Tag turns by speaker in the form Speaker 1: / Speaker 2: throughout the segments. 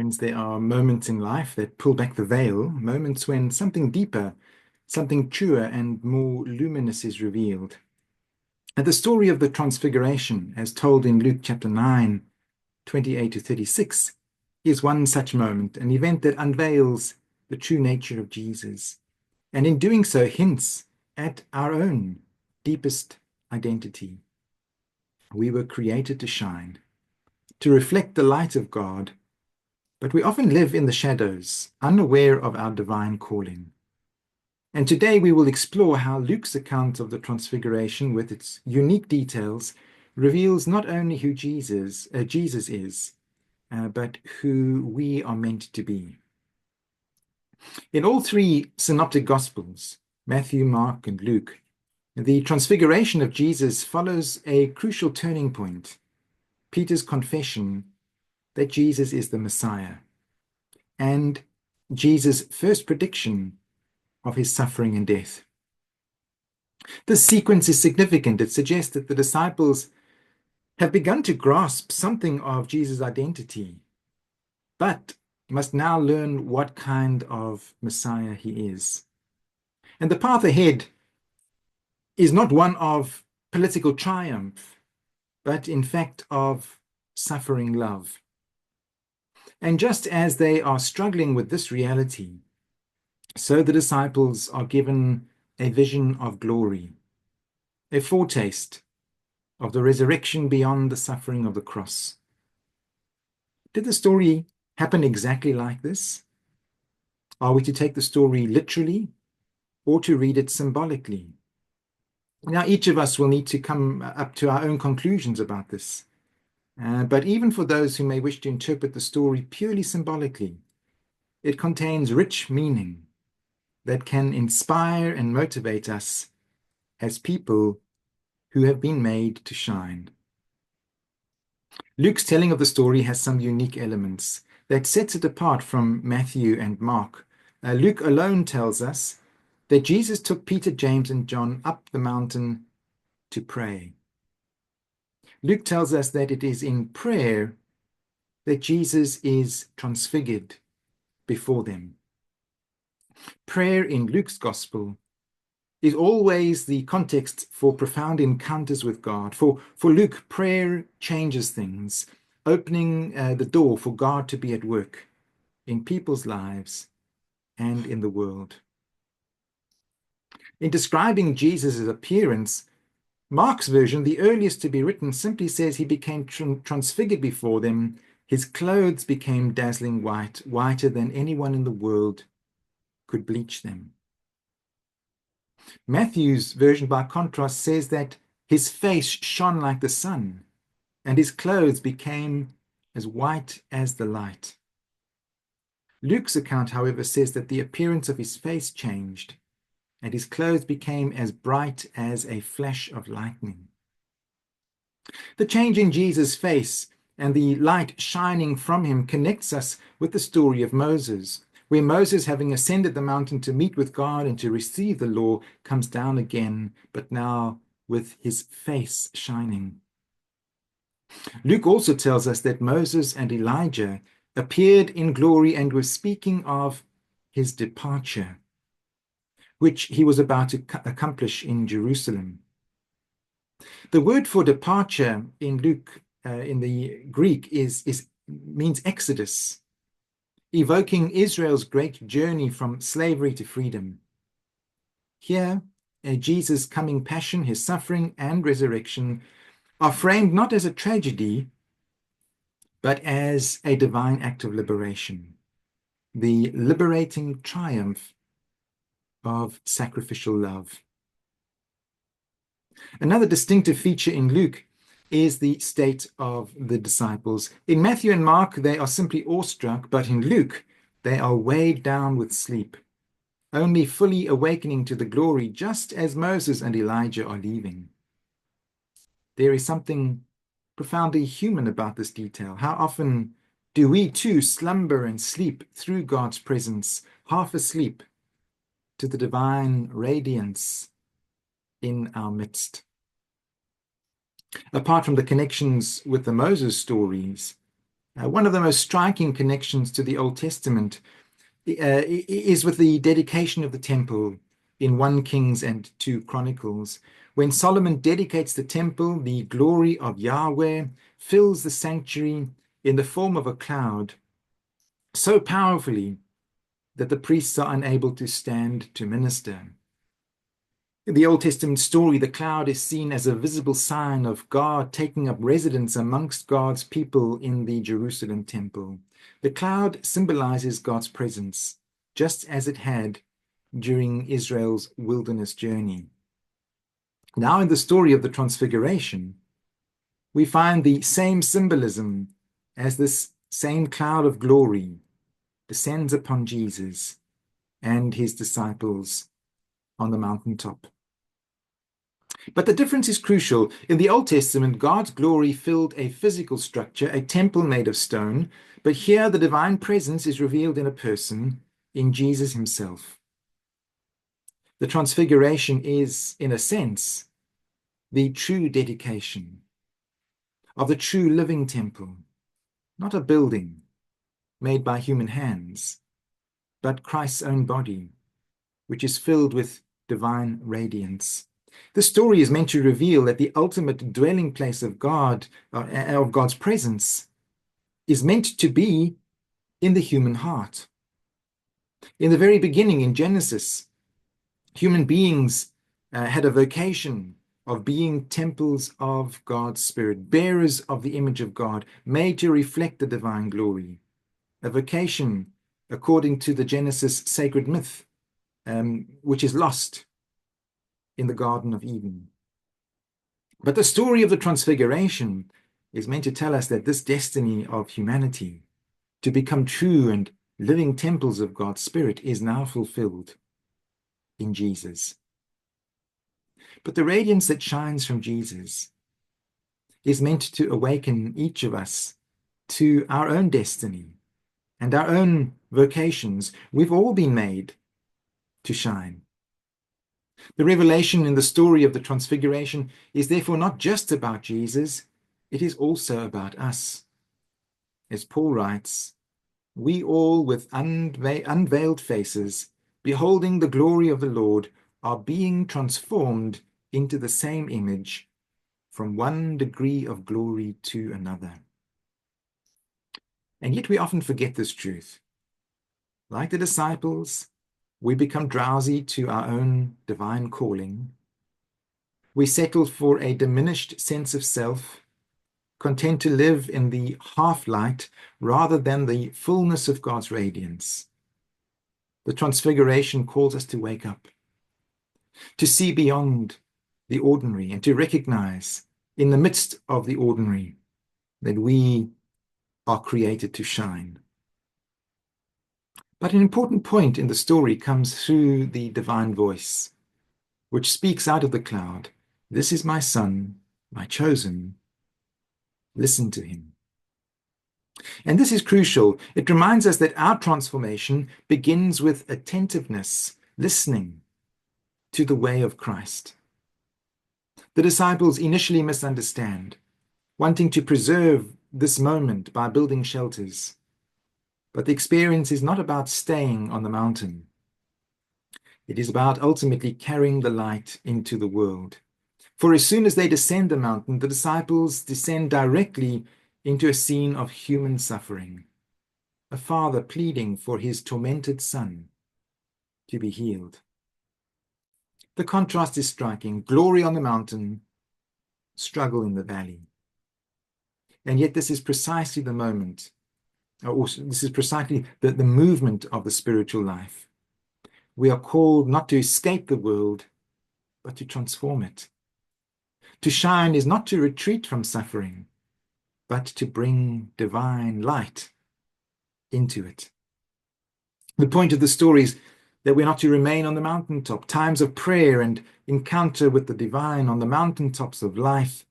Speaker 1: Friends, there are moments in life that pull back the veil, moments when something deeper, something truer and more luminous is revealed. And the story of the Transfiguration, as told in Luke chapter 9, 28 to 36, is one such moment, an event that unveils the true nature of Jesus, and in doing so hints at our own deepest identity. We were created to shine, to reflect the light of God, but we often live in the shadows, unaware of our divine calling. And today we will explore how Luke's account of the Transfiguration, with its unique details, reveals not only who Jesus is, but who we are meant to be. In all three synoptic Gospels, Matthew, Mark, and Luke, the Transfiguration of Jesus follows a crucial turning point: Peter's confession that Jesus is the Messiah, and Jesus' first prediction of his suffering and death. This sequence is significant. It suggests that the disciples have begun to grasp something of Jesus' identity, but must now learn what kind of Messiah he is. And the path ahead is not one of political triumph, but in fact of suffering love. And just as they are struggling with this reality, so the disciples are given a vision of glory, a foretaste of the resurrection beyond the suffering of the cross. Did the story happen exactly like this? Are we to take the story literally or to read it symbolically? Now, each of us will need to come up to our own conclusions about this. But even for those who may wish to interpret the story purely symbolically, it contains rich meaning that can inspire and motivate us as people who have been made to shine. Luke's telling of the story has some unique elements that sets it apart from Matthew and Mark. Luke alone tells us that Jesus took Peter, James, and John up the mountain to pray. Luke tells us that it is in prayer that Jesus is transfigured before them. Prayer in Luke's gospel is always the context for profound encounters with God. For Luke, prayer changes things, opening the door for God to be at work in people's lives and in the world. In describing Jesus' appearance, Mark's version, the earliest to be written, simply says he became transfigured before them. His clothes became dazzling white, whiter than anyone in the world could bleach them. Matthew's version, by contrast, says that his face shone like the sun, and his clothes became as white as the light. Luke's account, however, says that the appearance of his face changed, and his clothes became as bright as a flash of lightning. The change in Jesus' face and the light shining from him connects us with the story of Moses, where Moses, having ascended the mountain to meet with God and to receive the law, comes down again, but now with his face shining. Luke also tells us that Moses and Elijah appeared in glory and were speaking of his departure, which he was about to accomplish in Jerusalem. The word for departure in Luke, in the Greek, means exodus, evoking Israel's great journey from slavery to freedom. Here, Jesus' coming passion, his suffering and resurrection are framed not as a tragedy, but as a divine act of liberation, the liberating triumph of sacrificial love. Another distinctive feature in Luke is the state of the disciples. In Matthew and Mark, they are simply awestruck, but in Luke, they are weighed down with sleep, only fully awakening to the glory just as Moses and Elijah are leaving. There is something profoundly human about this detail. How often do we too slumber and sleep through God's presence, half asleep to the divine radiance in our midst? Apart from the connections with the Moses stories, One of the most striking connections to the Old Testament is with the dedication of the temple in 1 Kings and 2 Chronicles. When Solomon dedicates the temple, the glory of Yahweh fills the sanctuary in the form of a cloud so powerfully that the priests are unable to stand to minister. In the Old Testament story, the cloud is seen as a visible sign of God taking up residence amongst God's people in the Jerusalem temple. The cloud symbolizes God's presence, just as it had during Israel's wilderness journey. Now, in the story of the Transfiguration, we find the same symbolism as this same cloud of glory descends upon Jesus and his disciples on the mountaintop. But the difference is crucial. In the Old Testament, God's glory filled a physical structure, a temple made of stone, but here the divine presence is revealed in a person, in Jesus himself. The Transfiguration is, in a sense, the true dedication of the true living temple, not a building made by human hands, but Christ's own body, which is filled with divine radiance. The story is meant to reveal that the ultimate dwelling place of God, of God's presence, is meant to be in the human heart. In the very beginning, in Genesis, human beings had a vocation of being temples of God's Spirit, bearers of the image of God, made to reflect the divine glory. A vocation according to the Genesis sacred myth, which is lost in the Garden of Eden. But the story of the Transfiguration is meant to tell us that this destiny of humanity to become true and living temples of God's Spirit is now fulfilled in Jesus. But the radiance that shines from Jesus is meant to awaken each of us to our own destiny and our own vocations. We've all been made to shine. The revelation in the story of the Transfiguration is therefore not just about Jesus, it is also about us. As Paul writes, we all with unveiled faces, beholding the glory of the Lord, are being transformed into the same image from one degree of glory to another. And yet we often forget this truth. Like the disciples, we become drowsy to our own divine calling. We settle for a diminished sense of self, content to live in the half-light rather than the fullness of God's radiance. The Transfiguration calls us to wake up, to see beyond the ordinary, and to recognize in the midst of the ordinary that we are created to shine. But an important point in the story comes through the divine voice, which speaks out of the cloud. This is my son, my chosen. Listen to him. And this is crucial. It reminds us that our transformation begins with attentiveness, listening to the way of Christ. The disciples initially misunderstand, wanting to preserve this moment by building shelters. But the experience is not about staying on the mountain. It is about ultimately carrying the light into the world. For as soon as they descend the mountain, the disciples descend directly into a scene of human suffering. A father pleading for his tormented son to be healed. The contrast is striking. Glory on the mountain, struggle in the valley. And yet this is precisely the moment, or this is precisely the movement of the spiritual life. We are called not to escape the world, but to transform it. To shine is not to retreat from suffering, but to bring divine light into it. The point of the story is that we're not to remain on the mountaintop. Times of prayer and encounter with the divine on the mountaintops of life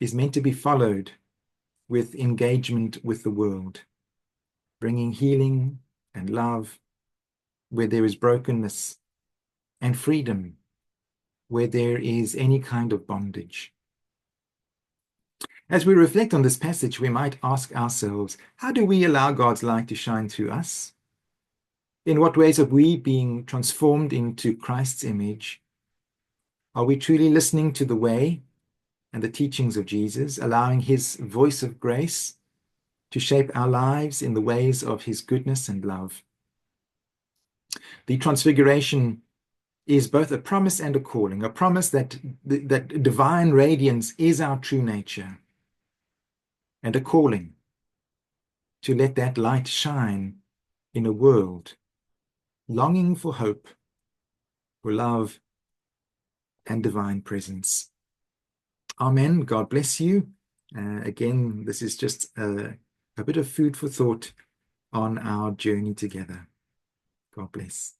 Speaker 1: is meant to be followed with engagement with the world, bringing healing and love where there is brokenness, and freedom where there is any kind of bondage. As we reflect on this passage, we might ask ourselves, how do we allow God's light to shine through us? In what ways are we being transformed into Christ's image? Are we truly listening to the way and the teachings of Jesus, allowing his voice of grace to shape our lives in the ways of his goodness and love? The transfiguration is both a promise and a calling, a promise that divine radiance is our true nature, and a calling to let that light shine in a world longing for hope, for love, and divine presence. Amen. God bless you. Again, this is just a bit of food for thought on our journey together. God bless.